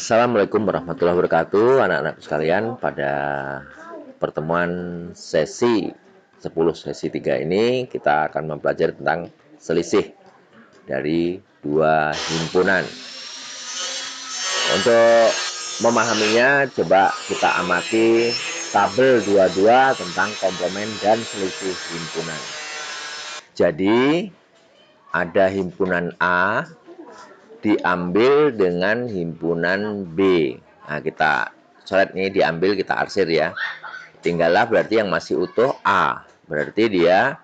Assalamualaikum warahmatullahi wabarakatuh, anak-anak sekalian. Pada pertemuan sesi 10 sesi 3 ini kita akan mempelajari tentang selisih dari dua himpunan. Untuk memahaminya, coba kita amati tabel 22 tentang komplement dan selisih himpunan. Jadi ada himpunan A diambil dengan himpunan B. Nah, kita coret ini diambil, kita arsir ya. Tinggallah berarti yang masih utuh A. Berarti dia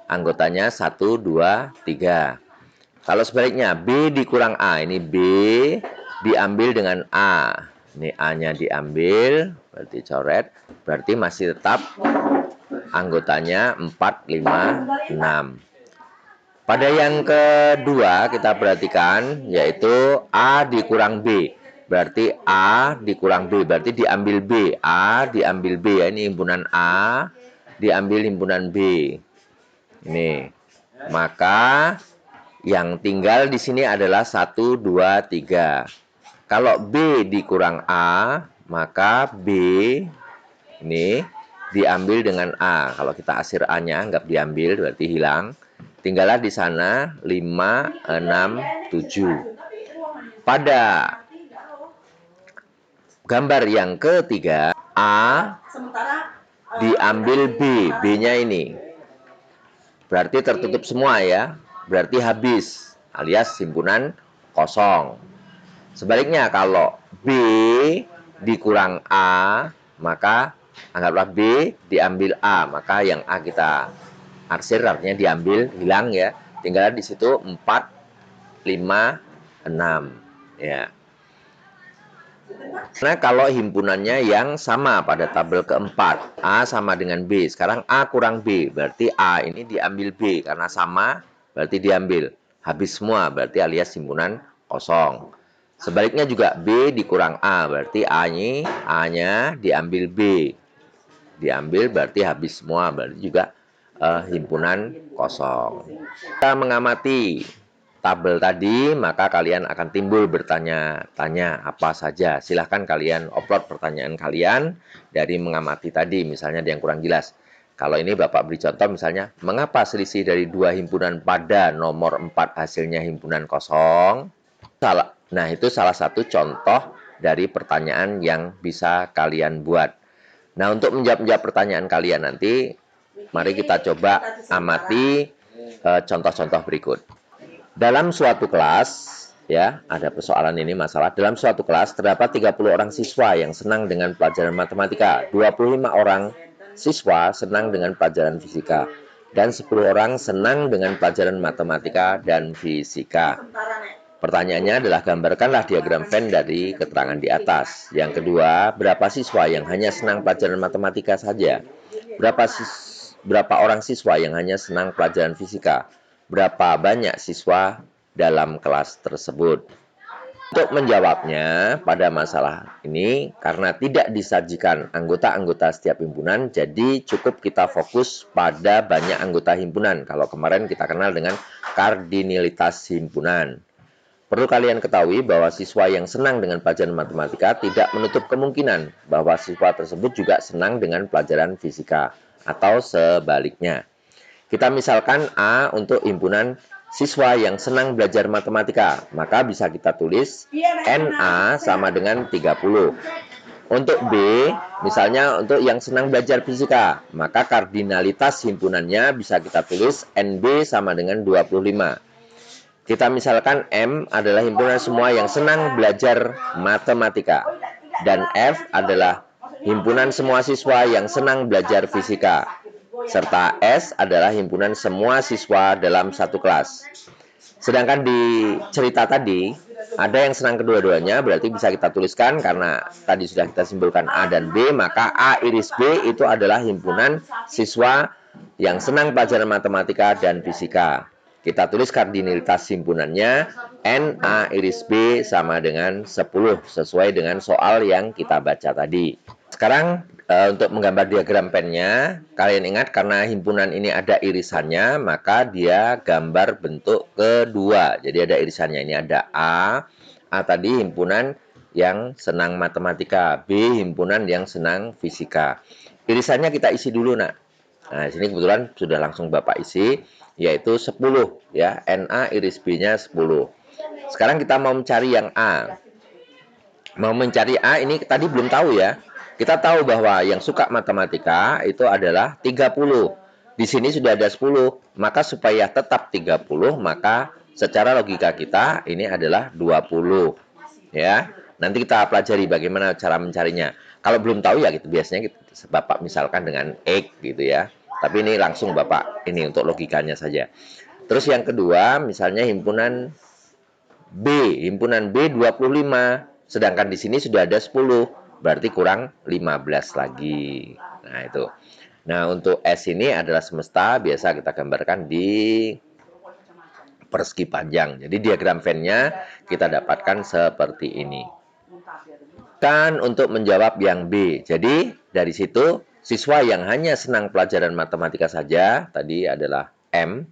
anggotanya 1, 2, 3. Kalau sebaliknya B dikurang A, ini B diambil dengan A. Ini A-nya diambil, berarti coret. Berarti masih tetap anggotanya 4, 5, 6. Pada yang kedua kita perhatikan yaitu A dikurang B. Berarti A dikurang B, berarti diambil B. A diambil B, ya, ini himpunan A diambil himpunan B. Ini. Maka yang tinggal di sini adalah 1, 2, 3. Kalau B dikurang A, maka B ini diambil dengan A. Kalau kita asir A-nya nggak diambil berarti hilang. Tinggallah di sana 5, 6, 7. Pada gambar yang ketiga, A diambil B. B-nya ini. Berarti tertutup semua ya. Berarti habis alias himpunan kosong. Sebaliknya kalau B dikurang A, maka anggaplah B diambil A. Maka yang A kita arsir, artinya diambil, hilang ya. Tinggal di situ 4, 5, 6 ya. Nah, kalau himpunannya yang sama pada tabel keempat, A sama dengan B. Sekarang A kurang B, berarti A ini diambil B. Karena sama, berarti diambil. Habis semua, berarti alias himpunan kosong. Sebaliknya juga B dikurang A, berarti A-nya diambil B. Diambil berarti habis semua, berarti juga himpunan kosong. Kita mengamati tabel tadi, maka kalian akan timbul bertanya-tanya apa saja. Silahkan kalian upload pertanyaan kalian dari mengamati tadi, misalnya ada yang kurang jelas. Kalau ini Bapak beri contoh misalnya, mengapa selisih dari dua himpunan pada nomor 4 hasilnya himpunan kosong? Nah, itu salah satu contoh dari pertanyaan yang bisa kalian buat. Nah, untuk menjawab pertanyaan kalian nanti, mari kita coba amati contoh-contoh berikut. Dalam suatu kelas, ya, ada persoalan ini masalah. Dalam suatu kelas terdapat 30 orang siswa yang senang dengan pelajaran matematika, 25 orang siswa senang dengan pelajaran fisika, dan 10 orang senang dengan pelajaran matematika dan fisika. Pertanyaannya adalah gambarkanlah diagram Venn dari keterangan di atas. Yang kedua, berapa siswa yang hanya senang pelajaran matematika saja? Berapa orang siswa yang hanya senang pelajaran fisika? Berapa banyak siswa dalam kelas tersebut? Untuk menjawabnya pada masalah ini, karena tidak disajikan anggota-anggota setiap himpunan, jadi cukup kita fokus pada banyak anggota himpunan. Kalau kemarin kita kenal dengan kardinalitas himpunan. Perlu kalian ketahui bahwa siswa yang senang dengan pelajaran matematika tidak menutup kemungkinan bahwa siswa tersebut juga senang dengan pelajaran fisika, atau sebaliknya. Kita misalkan A untuk himpunan siswa yang senang belajar matematika, maka bisa kita tulis NA sama dengan 30. Untuk B, misalnya untuk yang senang belajar fisika, maka kardinalitas himpunannya bisa kita tulis NB sama dengan 25. Kita misalkan M adalah himpunan semua yang senang belajar matematika, dan F adalah himpunan semua siswa yang senang belajar fisika, serta S adalah himpunan semua siswa dalam satu kelas. Sedangkan di cerita tadi, ada yang senang kedua-duanya, berarti bisa kita tuliskan karena tadi sudah kita simpulkan A dan B, maka A iris B itu adalah himpunan siswa yang senang pelajaran matematika dan fisika. Kita tulis kardinalitas himpunannya NA iris B sama dengan 10 sesuai dengan soal yang kita baca tadi. Sekarang untuk menggambar diagram pennya, kalian ingat karena himpunan ini ada irisannya, maka dia gambar bentuk kedua. Jadi ada irisannya, ini ada A tadi himpunan yang senang matematika, B himpunan yang senang fisika. Irisannya kita isi dulu, Nak. Nah, sini kebetulan sudah langsung Bapak isi, yaitu 10 ya. NA iris B-nya 10. Sekarang kita mau mencari yang A. Mau mencari A ini tadi belum tahu ya. Kita tahu bahwa yang suka matematika itu adalah 30. Di sini sudah ada 10. Maka supaya tetap 30, maka secara logika kita ini adalah 20. Ya. Nanti kita pelajari bagaimana cara mencarinya. Kalau belum tahu ya gitu biasanya Bapak misalkan dengan X gitu ya. Tapi ini langsung Bapak ini untuk logikanya saja. Terus yang kedua, misalnya himpunan B, himpunan B 25, sedangkan di sini sudah ada 10, berarti kurang 15 lagi. Nah, itu. Nah, untuk S ini adalah semesta, biasa kita gambarkan di persegi panjang. Jadi diagram Venn-nya kita dapatkan seperti ini. Kan untuk menjawab yang B. Jadi dari situ siswa yang hanya senang pelajaran matematika saja tadi adalah M.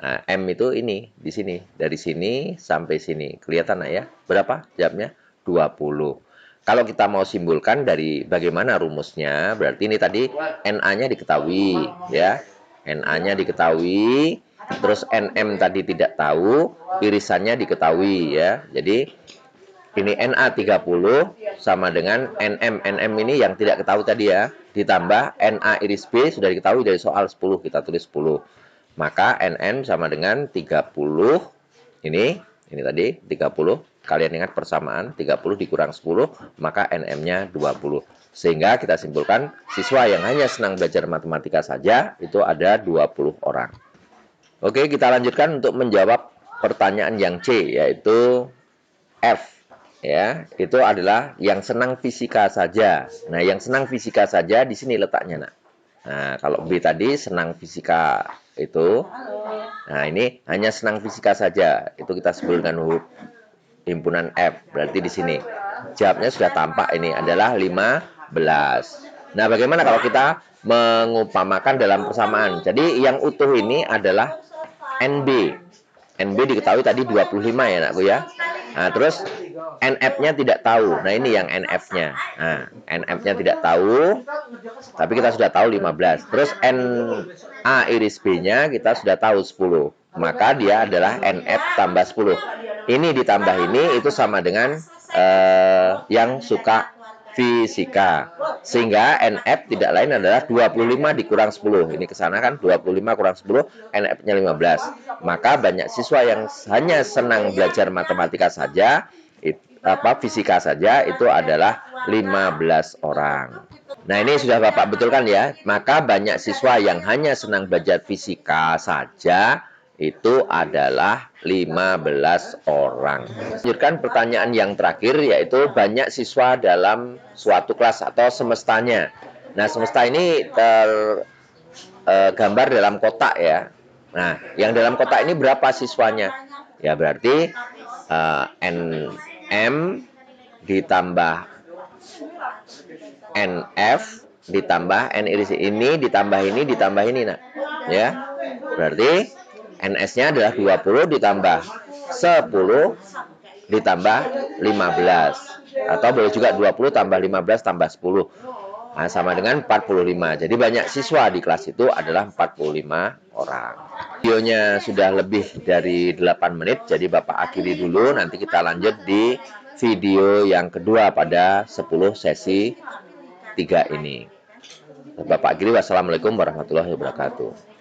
Nah, M itu ini di sini, dari sini sampai sini. Kelihatan ya? Berapa jawabnya? 20. Kalau kita mau simpulkan dari bagaimana rumusnya, berarti ini tadi NA-nya diketahui ya. NA-nya diketahui, terus NM tadi tidak tahu, irisannya diketahui ya. Jadi ini NA 30 sama dengan NM. NM ini yang tidak ketahui tadi ya. Ditambah NA iris B sudah diketahui dari soal 10. Kita tulis 10. Maka NN sama dengan 30. Ini tadi 30. Kalian ingat persamaan. 30 dikurang 10. Maka NM-nya 20. Sehingga kita simpulkan siswa yang hanya senang belajar matematika saja itu ada 20 orang. Oke, kita lanjutkan untuk menjawab pertanyaan yang C, yaitu F. Ya, itu adalah yang senang fisika saja. Nah, yang senang fisika saja di sini letaknya, Nak. Nah, kalau B tadi senang fisika itu. Nah, ini hanya senang fisika saja. Itu kita sebutkan himpunan F. Berarti di sini. Jawabnya sudah tampak ini adalah 15. Nah, bagaimana kalau kita mengupamakan dalam persamaan? Jadi, yang utuh ini adalah NB. NB diketahui tadi 25 ya, Nakku ya. Nah, terus NF-nya tidak tahu. Nah, ini yang NF-nya. Nah, NF-nya tidak tahu, tapi kita sudah tahu 15. Terus NA iris B-nya kita sudah tahu 10. Maka dia adalah NF tambah 10. Ini ditambah ini itu sama dengan yang suka fisika. Sehingga NF tidak lain adalah 25 dikurang 10. Ini kesana kan 25 kurang 10, NF-nya 15. Maka banyak siswa yang hanya senang belajar matematika saja, fisika saja itu adalah 15 orang. Nah, ini sudah Bapak betulkan ya. Maka banyak siswa yang hanya senang belajar fisika saja itu adalah 15 orang. Lanjutkan pertanyaan yang terakhir, yaitu banyak siswa dalam suatu kelas atau semestanya. Nah, semesta ini tergambar dalam kotak ya. Nah, yang dalam kotak ini berapa siswanya? Ya, berarti NM ditambah NF ditambah N iris ini ditambah ini, Nak. Ya. Berarti NS-nya adalah 20 ditambah 10 ditambah 15. Atau boleh juga 20 tambah 15 tambah 10. Nah, sama dengan 45. Jadi banyak siswa di kelas itu adalah 45 orang. Videonya sudah lebih dari 8 menit, jadi Bapak akhiri dulu. Nanti kita lanjut di video yang kedua pada 10 sesi 3 ini. Bapak akhiri, wassalamualaikum warahmatullahi wabarakatuh.